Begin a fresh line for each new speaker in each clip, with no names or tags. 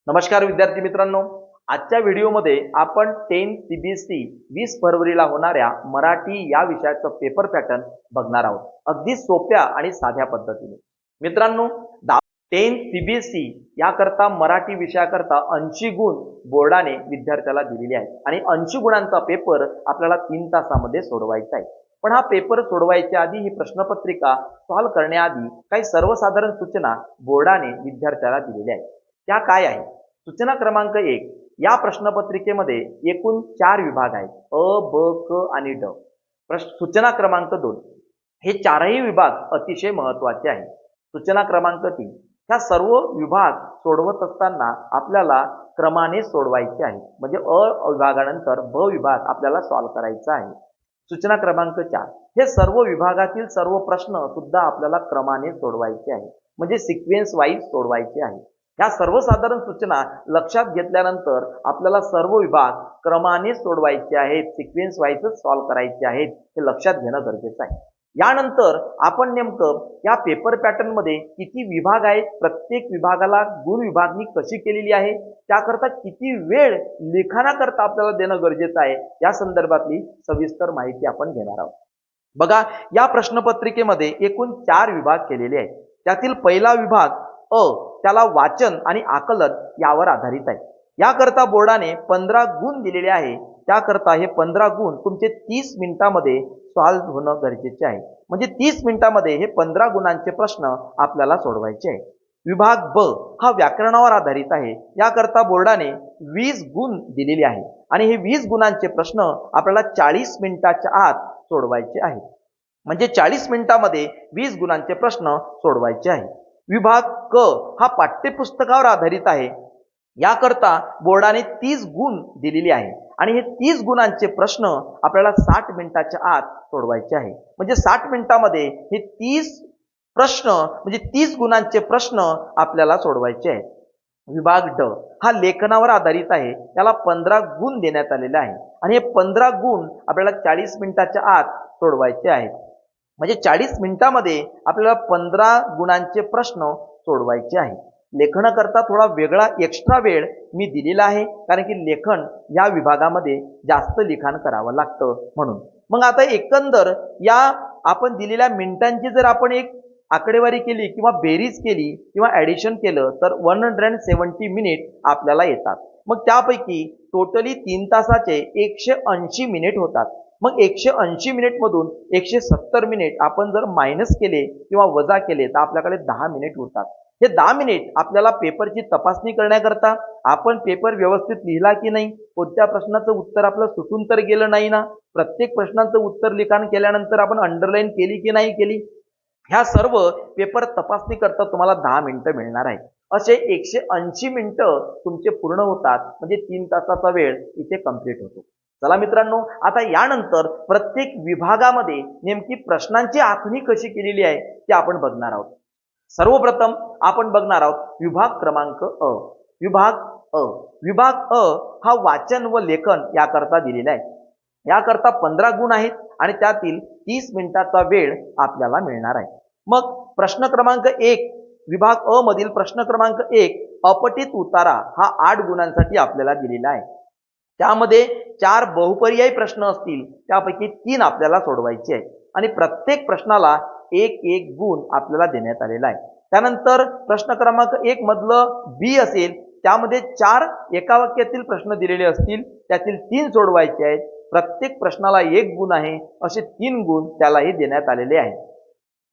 नमस्कार विद्यार्थी मित्रांनो, आजच्या व्हिडिओमध्ये आपण 10 सीबीएसई 20 फरवरीला होणाऱ्या मराठी या विषयाचं पेपर पॅटर्न बघणार आहोत, अगदी सोप्या आणि साध्या पद्धतीने. मित्रांनो, 10 सीबीएसई याकरता मराठी विषयाकरता 80 गुण बोर्डाने विद्यार्थ्याला दिलेले आहेत आणि 80 गुणांचा पेपर आपल्याला 3 तासामध्ये सोडवायचा आहे. पण हा पेपर सोडवायच्या आधी ही प्रश्नपत्रिका सॉल्व्ह करण्याआधी काही सर्वसाधारण सूचना बोर्डाने विद्यार्थ्याला दिलेल्या आहेत. त्या काय आहेत? सूचना क्रमांक 1, या प्रश्नपत्रिकेमध्ये एकूण 4 विभाग आहेत, अ, ब, क आणि ड. सूचना क्रमांक 2, हे चारही विभाग अतिशय महत्त्वाचे आहेत. सूचना क्रमांक 3, ह्या सर्व विभाग सोडवत असताना आपल्याला क्रमाने सोडवायचे आहे, म्हणजे अ विभागानंतर ब विभाग आपल्याला सॉल्व्ह करायचा आहे. सूचना क्रमांक 4, हे सर्व विभागातील सर्व प्रश्न सुद्धा आपल्याला क्रमाने सोडवायचे आहे, म्हणजे सिक्वेन्स वाईज सोडवायचे आहे. ह्या सर्वसाधारण सूचना लक्षात घेतल्यानंतर आपल्याला सर्व विभाग क्रमाने सोडवायचे आहेत, सिक्वेन्स वाईजच सॉल्व्ह करायचे आहेत, हे लक्षात घेणं गरजेचं आहे. यानंतर आपण नेमकं या पेपर पॅटर्न मध्ये किती विभाग आहेत, प्रत्येक विभागाला गुण विभागणी कशी केलेली आहे, त्याकरता किती वेळ लिखाणाकरता आपल्याला देणं गरजेचं आहे, या संदर्भातली सविस्तर माहिती आपण घेणार आहोत. बघा, या प्रश्नपत्रिकेमध्ये एकूण 4 विभाग केलेले आहेत. त्यातील पहिला विभाग अ, त्याला वाचन आणि आकलन यावर आधारित आहे. याकरता बोर्डाने 15 गुण दिलेले आहे. त्याकरता हे 15 गुण तुमचे 30 मिनिटांमध्ये सॉल्व्ह होणं गरजेचे आहे, म्हणजे 30 मिनिटांमध्ये हे 15 गुणांचे प्रश्न आपल्याला सोडवायचे आहे. विभाग ब हा व्याकरणावर आधारित आहे. याकरता बोर्डाने 20 गुण दिलेले आहे आणि हे 20 गुणांचे प्रश्न आपल्याला 40 मिनिटाच्या आत सोडवायचे आहेत, म्हणजे 40 मिनिटांमध्ये 20 गुणांचे प्रश्न सोडवायचे आहे. विभाग क हा पाठ्यपुस्तकावर आधारित आहे. याकरता बोर्डाने 30 गुण दिलेले आहे आणि हे 30 गुणांचे प्रश्न आपल्याला 60 मिनिटाच्या आत सोडवायचे आहे, म्हणजे 60 मिनिटांमध्ये हे 30 प्रश्न म्हणजे 30 गुणांचे प्रश्न आपल्याला सोडवायचे आहेत. विभाग ड हा लेखनावर आधारित आहे. त्याला 15 गुण देण्यात आलेले आहे आणि हे 15 गुण आपल्याला 40 मिनिटाच्या आत सोडवायचे आहेत, म्हणजे 40 मिनिटांमध्ये आपल्याला 15 गुणांचे प्रश्न सोडवायचे आहे. लेखनाकरता थोडा वेगळा एक्स्ट्रा वेळ मी दिलेला आहे, कारण की लेखन या विभागामध्ये जास्त लिखाण करावं लागतं म्हणून. मग आता एकंदर या आपण दिलेल्या मिनिटांची जर आपण एक आकडेवारी केली किंवा बेरीज केली किंवा ॲडिशन केलं तर 170 मिनिट आपल्याला येतात. मग त्यापैकी टोटली 3 तासाचे 180 मिनिट होतात. मग 180 मिनिट मधून 170 मिनिट आपण जर मायनस केले किंवा वजा केले तर आपल्याकडे 10 मिनिट उरतात. हे 10 मिनिट आपल्याला पेपरची तपासणी करण्याकरता, आपण पेपर व्यवस्थित लिहिला की नाही, कोणत्या प्रश्नाचं उत्तर आपलं सुटून तर गेलं नाही ना, प्रत्येक प्रश्नाचं उत्तर लिखाण केल्यानंतर आपण अंडरलाईन केली की नाही केली, ह्या सर्व पेपर तपासणी करता तुम्हाला 10 मिनिटं मिळणार आहे. असे 180 मिनिटं तुमचे पूर्ण होतात, म्हणजे 3 तासाचा वेळ इथे कंप्लीट होतो. चला मित्रांनो, आता यानंतर प्रत्येक विभागामध्ये नेमकी प्रश्नांची आखणी कशी केलेली आहे ते आपण बघणार आहोत. सर्वप्रथम आपण बघणार आहोत विभाग क्रमांक अ. विभाग अ हा वाचन व लेखन याकरता दिलेला आहे. याकरता 15 गुण आहेत आणि त्यातील 30 मिनिटाचा वेळ आपल्याला मिळणार आहे. मग प्रश्न क्रमांक 1, विभाग अ मधील प्रश्न क्रमांक 1, अपठित उतारा हा 8 गुणांसाठी आपल्याला दिलेला आहे. त्यामध्ये 4 बहुपर्यायी प्रश्न असतील, त्यापैकी 3 आपल्याला सोडवायचे आहेत आणि प्रत्येक प्रश्नाला 1 गुण आपल्याला देण्यात आलेला आहे. त्यानंतर प्रश्न क्रमांक 1 मधलं बी असेल, त्यामध्ये 4 एका वाक्यातील प्रश्न दिलेले असतील, त्यातील 3 सोडवायचे आहेत. प्रत्येक प्रश्नाला 1 गुण आहे, असे 3 गुण त्यालाही देण्यात आलेले आहे.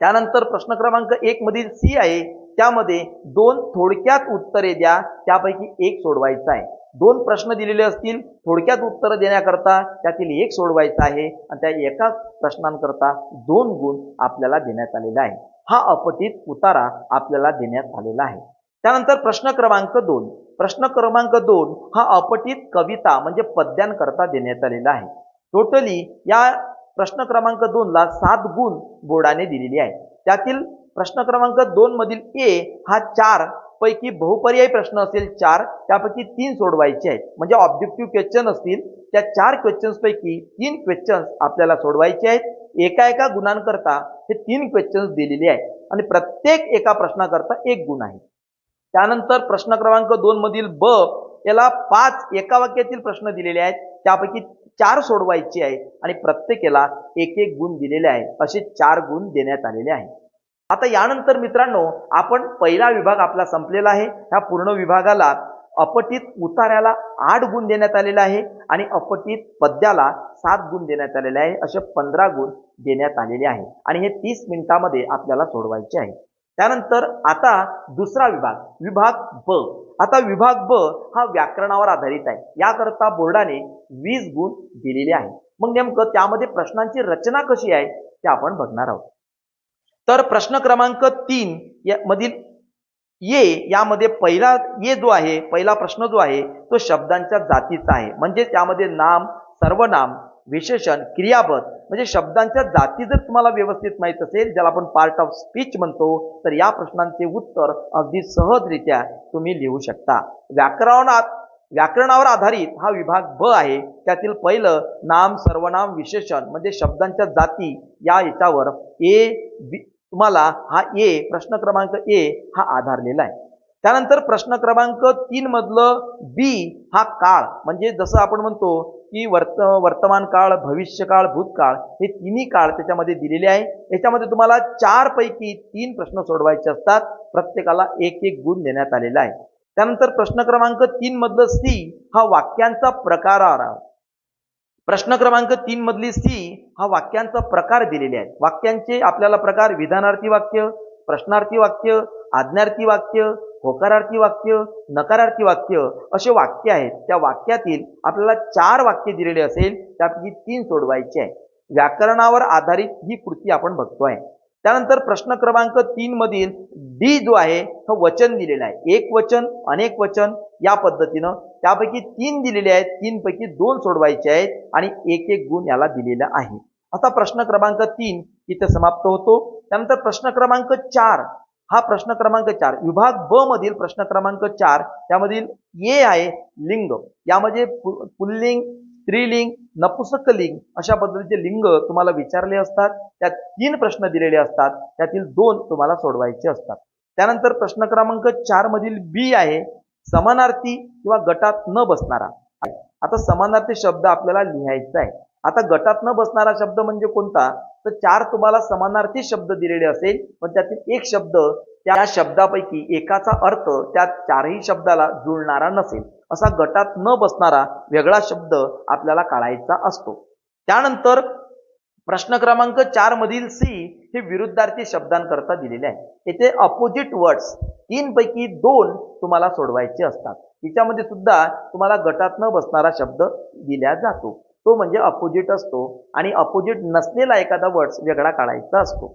त्यानंतर प्रश्न क्रमांक 1 मधील सी आहे, त्यामध्ये 2 थोडक्यात उत्तरे द्या, त्यापैकी 1 सोडवायचा आहे. 2 प्रश्न दिलेले असतील, थोडक्यात उत्तर देण्याकरता त्यातील 1 सोडवायचा आहे आणि त्या एका प्रश्नांकरता 2 गुण आपल्याला देण्यात आलेला आहे. हा अपठित उतारा आपल्याला देण्यात आलेला आहे. त्यानंतर प्रश्न क्रमांक 2 हा अपठित कविता म्हणजे पद्यांकरता देण्यात आलेला आहे. टोटली या प्रश्न क्रमांक 2 ला 7 गुण बोर्डाने दिलेली आहे. त्यातील प्रश्न क्रमांक 2 मधील ए हा 4 पैकी बहुपर्यायी प्रश्न असेल 4, त्यापैकी 3 सोडवायचे आहेत, म्हणजे ऑब्जेक्टिव्ह क्वेश्चन असतील, त्या 4 क्वेश्चन्स पैकी 3 क्वेश्चन्स आपल्याला सोडवायचे आहेत. एका गुणांकरता हे 3 क्वेश्चन्स दिलेले आहेत आणि प्रत्येक एका प्रश्नाकरता 1 गुण आहे. त्यानंतर प्रश्न क्रमांक 2 मधील ब याला 5 एका वाक्यातील प्रश्न दिलेले आहेत, त्यापैकी 4 सोडवायचे आहेत आणि प्रत्येकाला 1-1 गुण दिलेले आहेत. असे 4 गुण देण्यात आलेले आहेत. आता यानंतर मित्रांनो आपण पहिला विभाग आपला संपलेला आहे. ह्या पूर्ण विभागाला अपठित उतार्याला 8 गुण देण्यात आलेले आहे आणि अपठित पद्याला 7 गुण देण्यात आलेले आहे. असे 15 गुण देण्यात आलेले आहे आणि हे 30 मिनिटांमध्ये आपल्याला सोडवायचे आहे. त्यानंतर आता दुसरा विभाग, विभाग ब. आता विभाग ब हा व्याकरणावर आधारित आहे. याकरता बोर्डाने 20 गुण दिलेले आहे. मग नेमकं त्यामध्ये प्रश्नांची रचना कशी आहे ते आपण बघणार आहोत. तर प्रश्न क्रमांक 3 मधील ये यामध्ये पहिला ये जो आहे, पहिला प्रश्न जो आहे तो शब्दांच्या जातीचा आहे. म्हणजे त्यामध्ये नाम, सर्वनाम, विशेषण, क्रियापद म्हणजे शब्दांच्या जाती जर तुम्हाला व्यवस्थित माहित असेल, ज्याला आपण पार्ट ऑफ स्पीच म्हणतो, तर या प्रश्नांचे उत्तर अगदी सहजरित्या तुम्ही लिहू शकता. व्याकरणावर आधारित हा विभाग ब आहे. त्यातील पहिलं नाम, सर्वनाम, विशेषण म्हणजे शब्दांच्या जाती या याच्यावर तुम्हाला हा प्रश्न क्रमांक ए हा आधारलेला आहे. त्यानंतर प्रश्न क्रमांक 3 मधलं बी हा काळ म्हणजे जसं आपण म्हणतो की वर्तमान काळ, भविष्यकाळ, भूतकाळ हे तिन्ही काळ त्याच्यामध्ये दिलेले आहे. याच्यामध्ये तुम्हाला 4 पैकी 3 प्रश्न सोडवायचे असतात. प्रत्येकाला 1-1 गुण देण्यात आलेला आहे. त्यानंतर प्रश्न क्रमांक 3 मधलं सी हा वाक्यांचा प्रकार आहे. प्रश्न क्रमांक 3 मधली सी हा वाक्यांचा प्रकार दिलेले आहेत. वाक्यांचे आपल्याला प्रकार विधानार्थी वाक्य, प्रश्नार्थी वाक्य, आज्ञार्थी वाक्य, होकारार्थी वाक्य, नकारार्थी वाक्य असे वाक्य आहेत. त्या वाक्यातील आपल्याला 4 वाक्य दिलेले असेल, त्यापैकी 3 सोडवायचे आहे. व्याकरणावर आधारित ही कृती आपण बघतोय. त्यानंतर प्रश्न क्रमांक 3 मधील डी जो आहे तो वचन दिलेला आहे. एक वचन, अनेक वचन या पद्धतीनं त्यापैकी 3 दिलेले आहेत. 3 पैकी 2 सोडवायचे आहेत आणि 1-1 गुण याला दिलेला आहे. आता प्रश्न क्रमांक 3 इथे समाप्त होतो. त्यानंतर प्रश्न क्रमांक 4 हा प्रश्न क्रमांक 4 विभाग ब मधील प्रश्न क्रमांक 4 त्यामधील ये आहे लिंग. यामध्ये पुल्लिंग, स्त्रीलिंग, नपुंसकलिंग अशा पद्धतीचे लिंग तुम्हाला विचारले असतात. त्यात 3 प्रश्न दिलेले असतात. त्यातील 2 तुम्हाला सोडवायचे असतात. त्यानंतर प्रश्न क्रमांक 4 मधील बी आहे समानार्थी किंवा गटात न बसणारा. आता समानार्थी शब्द आपल्याला लिहायचा आहे. आता गटात न बसणारा शब्द म्हणजे कोणता, तर 4 तुम्हाला समानार्थी शब्द दिलेले असेल, पण त्यातील एक शब्द त्या शब्दापैकी एकाचा अर्थ त्या 4ही शब्दाला जुळणारा नसेल, असा गटात न बसणारा वेगळा शब्द आपल्याला काढायचा असतो. त्यानंतर प्रश्न क्रमांक 4 मधील सी हे विरुद्धार्थी शब्दांकरता दिलेले आहे. येथे अपोजिट वर्ड्स 3 पैकी 2 तुम्हाला सोडवायचे असतात. याच्यामध्ये सुद्धा तुम्हाला गटात न बसणारा शब्द दिला जातो, तो म्हणजे अपोजिट असतो आणि अपोजिट नसलेला एखादा वर्ड्स वेगळा काढायचा असतो.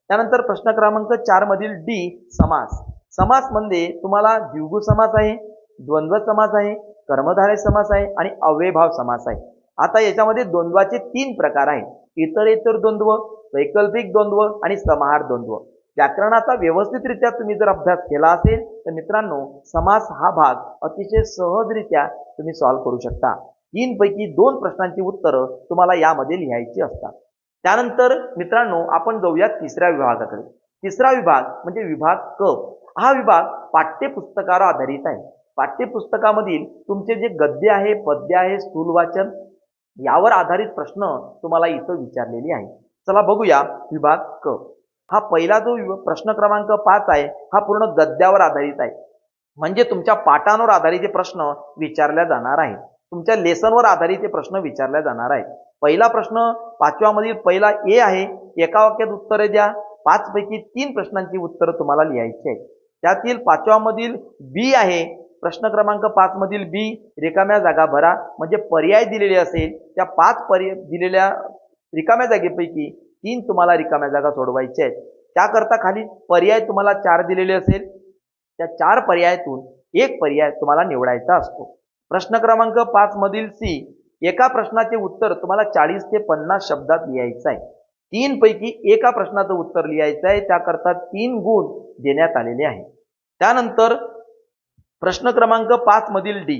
त्यानंतर प्रश्न क्रमांक 4 मधील डी समास. समास म्हणजे तुम्हाला द्विगु समास आहे, द्वंद्व समास आहे, कर्मधारय समास आहे आणि अव्ययभाव समास आहे. आता याच्यामध्ये द्वंद्वाचे 3 प्रकार आहेत. इतरेतर द्वंद्व, वैकल्पिक द्वंद्व आणि समाहार द्वंद्व. व्याकरणाचा व्यवस्थितरित्या तुम्ही जर अभ्यास केला असेल तर मित्रांनो समास हा भाग अतिशय सहजरित्या तुम्ही सॉल्व्ह करू शकता. 3 पैकी 2 प्रश्नांची उत्तरं तुम्हाला यामध्ये लिहायची असतात. त्यानंतर मित्रांनो आपण जाऊया तिसऱ्या विभागाकडे. तिसरा विभाग म्हणजे विभाग क. हा विभाग पाठ्यपुस्तकावर आधारित आहे. पाठ्यपुस्तकामधील तुमचे जे गद्य आहे, पद्य आहे, स्थूलवाचन यावर आधारित प्रश्न तुम्हाला इथं विचारलेले आहे. चला बघूया विभाग क. हा पहिला जो प्रश्न क्रमांक 5 आहे हा पूर्ण गद्यावर आधारित आहे. म्हणजे तुमच्या पाठांवर आधारित प्रश्न विचारल्या जाणार आहे. तुमच्या लेसनवर आधारित प्रश्न विचारल्या जाणार आहे. पहिला प्रश्न 5व्या मधील पहिला ए आहे. एका वाक्यात उत्तरे द्या. 5 पैकी 3 प्रश्नांची उत्तरं तुम्हाला लिहायची आहेत. त्यातील 5व्या मधील बी आहे. प्रश्न क्रमांक 5 मधील बी रिकाम्या जागा भरा. म्हणजे पर्याय दिलेले असेल त्या 5 दिलेल्या रिकाम्या जागेपैकी 3 तुम्हाला रिकाम्या जागा सोडवायच्या आहेत. त्याकरता खाली पर्याय तुम्हाला 4 दिलेले असेल, त्या 4 पर्यायातून एक पर्याय तुम्हाला निवडायचा असतो. प्रश्न क्रमांक 5 मधील सी एका प्रश्नाचे उत्तर तुम्हाला 40 ते 50 शब्दात लिहायचं आहे. 3 पैकी एका प्रश्नाचं उत्तर लिहायचं आहे. त्याकरता 3 गुण देण्यात आलेले आहे. त्यानंतर प्रश्न क्रमांक 5 मधील डी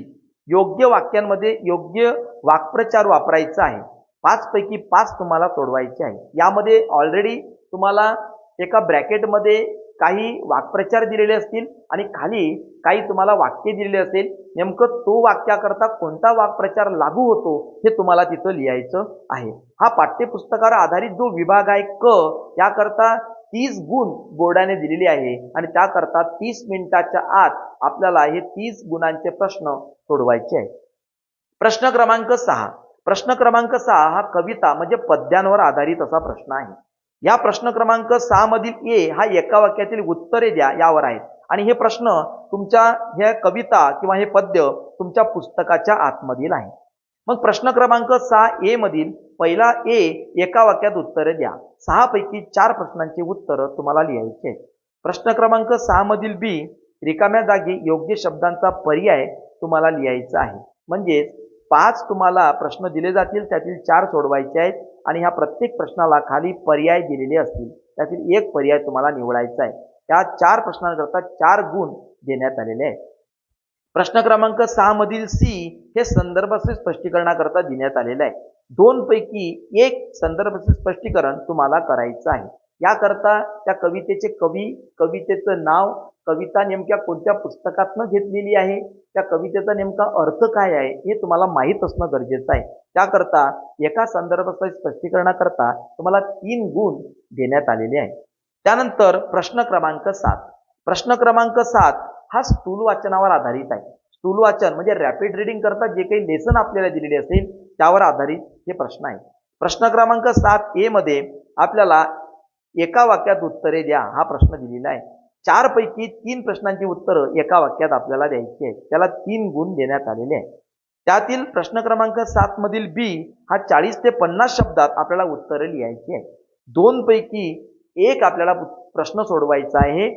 योग्य वाक्यांमध्ये योग्य वाक्प्रचार वापरायचा आहे. 5 पैकी 5 तुम्हाला सोडवायचे आहे. यामध्ये ऑलरेडी तुम्हाला एका ब्रॅकेटमध्ये काही वाक्प्रचार दिलेले असतील आणि खाली काही तुम्हाला वाक्य दिलेले असेल. नेमकं तो वाक्याकरता कोणता वाक्प्रचार लागू होतो हे तुम्हाला तिथं लिहायचं आहे. हा पाठ्यपुस्तकावर आधारित जो विभाग आहे क, याकरता 30 गुण बोर्डाने दिलेले आहे आणि त्याकरता 30 मिनिटाच्या आत आपल्याला हे 30 गुणांचे प्रश्न सोडवायचे आहेत. प्रश्न क्रमांक 6. प्रश्न क्रमांक 6 हा कविता म्हणजे पद्यांवर आधारित असा प्रश्न आहे. या प्रश्न क्रमांक 6 मधील ए हा एका वाक्यातील उत्तरे द्या यावर आहे आणि हे प्रश्न तुमच्या हे कविता किंवा हे पद्य तुमच्या पुस्तकाच्या आतमधील आहे. मग प्रश्न क्रमांक 6 ए मधील पहिला ए एका वाक्यात उत्तरे द्या. 6 पैकी 4 प्रश्नांची उत्तर तुम्हाला लिहायची आहेत. प्रश्न क्रमांक 6 मधील बी रिकाम्या जागी योग्य शब्दांचा पर्याय तुम्हाला लिहायचा आहे. म्हणजे 5 तुम्हाला प्रश्न दिले जातील, त्यातील 4 सोडवायचे आहेत आणि ह्या प्रत्येक प्रश्नाला खाली पर्याय दिलेले असतील, त्यातील एक पर्याय तुम्हाला निवडायचा आहे. त्या 4 प्रश्नांकरता 4 गुण देण्यात आलेले आहेत. प्रश्न क्रमांक 6 मधील सी हे संदर्भाचे स्पष्टीकरणाकरता देण्यात आलेले आहे. 2 पैकी 1 संदर्भाचे स्पष्टीकरण तुम्हाला करायचं आहे. याकरता त्या कवितेचे कवी, कवितेचं नाव, कविता नेमक्या कोणत्या पुस्तकातनं घेतलेली आहे, त्या कवितेचा नेमका अर्थ काय आहे हे तुम्हाला माहीत असणं गरजेचं आहे. त्याकरता एका संदर्भाच्या स्पष्टीकरणाकरता तुम्हाला 3 गुण देण्यात आलेले आहे. त्यानंतर प्रश्न क्रमांक 7. प्रश्न क्रमांक 7 हा स्थूल वाचनावर आधारित आहे. स्थूल वाचन म्हणजे रॅपिड रिडिंग करता जे काही लेसन आपल्याला दिलेले असेल त्यावर आधारित हे प्रश्न आहे. प्रश्न क्रमांक 7 ए मध्ये आपल्याला एका वाक्यात उत्तरे द्या हा प्रश्न दिलेला आहे. 4 पैकी 3 प्रश्नांची उत्तरं एका वाक्यात आपल्याला द्यायची आहेत. त्याला 3 गुण देण्यात आलेले आहेत. त्यातील प्रश्न क्रमांक 7 मधील बी हा 40 ते 50 शब्दात आपल्याला उत्तरे लिहायची आहे. 2 पैकी 1 आपल्याला प्रश्न सोडवायचा आहे.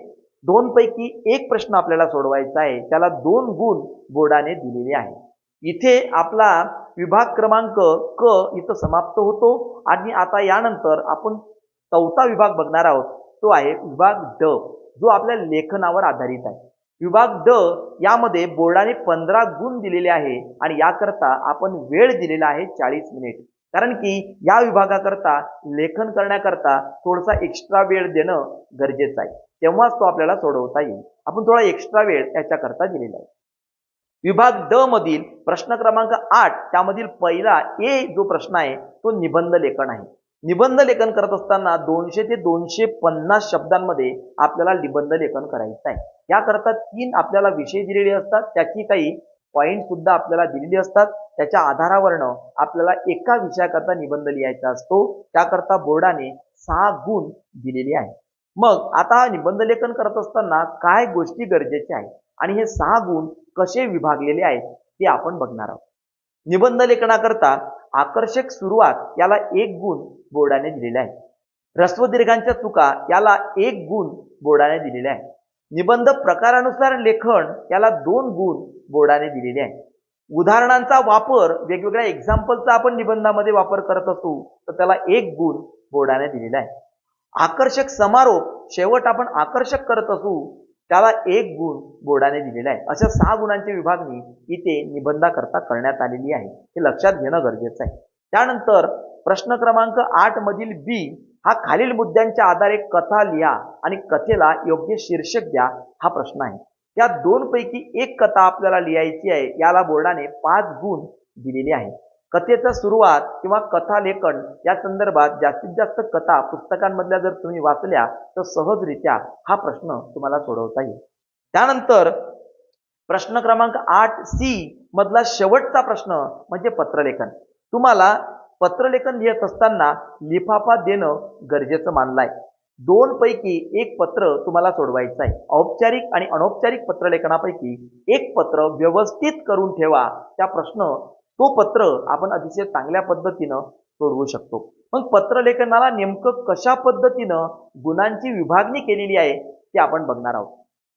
2 पैकी 1 प्रश्न आपल्याला सोडवायचा आहे, त्याला 2 गुण बोर्डाने दिलेले आहे. इथे आपला विभाग क्रमांक क इथं समाप्त होतो आणि आता यानंतर आपण 4था विभाग बघणार आहोत. तो आहे विभाग ड, जो आपल्या लेखनावर आधारित आहे. विभाग ड यामध्ये बोर्डाने 15 गुण दिलेले आहे आणि याकरता आपण वेळ दिलेला आहे 40 मिनिट. कारण की या विभागाकरता लेखन करण्याकरता थोडासा एक्स्ट्रा वेळ देणं गरजेचं आहे, तेव्हाच तो आपल्याला सोडवता येईल. आपण थोडा एक्स्ट्रा वेळ याच्याकरता दिलेला आहे. विभाग ड मधील प्रश्न क्रमांक 8 त्यामधील पहिला ए जो प्रश्न आहे तो निबंध लेखन आहे. निबंध लेखन करत असताना 200 ते 250 शब्दांमध्ये आपल्याला निबंध लेखन करायचं आहे. याकरता 3 आपल्याला विषय दिलेले असतात, त्याची काही पॉइंट सुद्धा आपल्याला दिलेली असतात. त्याच्या आधारावरनं आपल्याला एका विषयाकरता निबंध लिहायचा असतो. त्याकरता बोर्डाने 6 गुण दिलेले आहे. मग आता निबंध लेखन करत असताना काय गोष्टी गरजेच्या आहेत आणि हे 6 गुण कसे विभागलेले आहेत ते आपण बघणार आहोत. निबंध लेखनाकरता आकर्षक सुरुवात याला 1 गुण बोर्डाने दिलेला आहे. ह्रस्व दीर्घांच्या चुका याला 1 गुण बोर्डाने दिलेला आहे. निबंध प्रकारानुसार लेखन याला 2 गुण बोर्डाने दिलेले आहे. उदाहरणांचा वापर, वेगवेगळ्या एक्झाम्पलचा आपण निबंधामध्ये वापर करत असू तर त्याला 1 गुण बोर्डाने दिलेला आहे. आकर्षक समारोप, शेवट आपण आकर्षक करत असू त्याला 1 गुण बोर्डाने दिलेला आहे. अशा 6 गुणांची विभागणी इथे निबंधाकरता करण्यात आलेली आहे, हे लक्षात घेणं गरजेचं आहे. त्यानंतर प्रश्न क्रमांक 8 मधील बी हा खालील मुद्द्यांच्या आधारे कथा लिहा आणि कथेला योग्य शीर्षक द्या हा प्रश्न आहे. या 2 पैकी 1 कथा आपल्याला लिहायची आहे. याला बोर्डाने 5 गुण दिलेले आहे. कथेचा सुरुवात किंवा कथा लेखन या संदर्भात जास्तीत जास्त कथा पुस्तकांमधल्या जर तुम्ही वाचल्या तर सहजरित्या हा प्रश्न तुम्हाला सोडवता येईल. त्यानंतर प्रश्न क्रमांक 8 सी मधला शेवटचा प्रश्न म्हणजे पत्रलेखन. तुम्हाला पत्रलेखन लिहित असताना लिफाफा देणं गरजेचं मानलंय. 2 पैकी 1 पत्र तुम्हाला सोडवायचं आहे. औपचारिक आणि अनौपचारिक पत्रलेखनापैकी 1 पत्र व्यवस्थित करून ठेवा. त्या प्रश्न तो पत्र आपण अतिशय चांगल्या पद्धतीनं सोडवू शकतो. मग पत्रलेखनाला नेमकं कशा पद्धतीनं गुणांची विभागणी केलेली आहे ते आपण बघणार आहोत.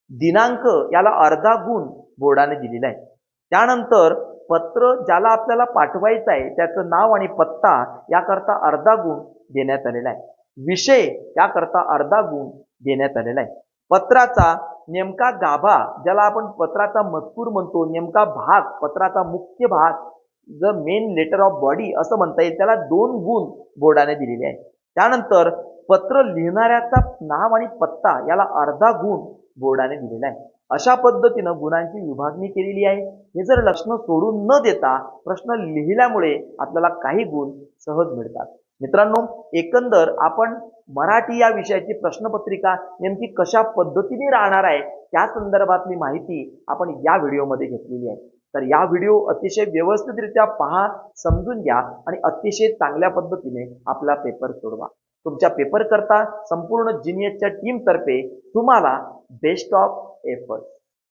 दिनांक याला अर्धा गुण बोर्डाने दिलेला आहे. त्यानंतर पत्र ज्याला आपल्याला पाठवायचं आहे त्याचं नाव आणि पत्ता याकरता अर्धा गुण देण्यात आलेला आहे. विषय याकरता अर्धा गुण देण्यात आलेला आहे. पत्राचा नेमका गाभा, ज्याला आपण पत्राचा मजकूर म्हणतो, नेमका भाग, पत्राचा मुख्य भाग, जर मेन लेटर ऑफ बॉडी असं म्हणता येईल, त्याला 2 गुण बोर्डाने दिलेले आहे. त्यानंतर पत्र लिहिणाऱ्याचा नाव आणि पत्ता याला अर्धा गुण बोर्डाने दिलेला आहे. अशा पद्धतीनं गुणांची विभागणी केलेली आहे. हे जर प्रश्न सोडून न देता प्रश्न लिहिल्यामुळे आपल्याला काही गुण सहज मिळतात. मित्रांनो, एकंदर आपण मराठी या विषयाची प्रश्नपत्रिका नेमकी कशा पद्धतीने राहणार आहे त्या संदर्भातली माहिती आपण या व्हिडिओमध्ये घेतलेली आहे. तर या व्हिडिओ अतिशय व्यवस्थितरित्या पहा, समजून घ्या आणि अतिशय चांगल्या पद्धतीने आपला पेपर सोडवा. तुमच्या पेपर करता संपूर्ण जीनियसच्या टीम तर्फे तुम्हाला बेस्ट ऑफ एफर्ट.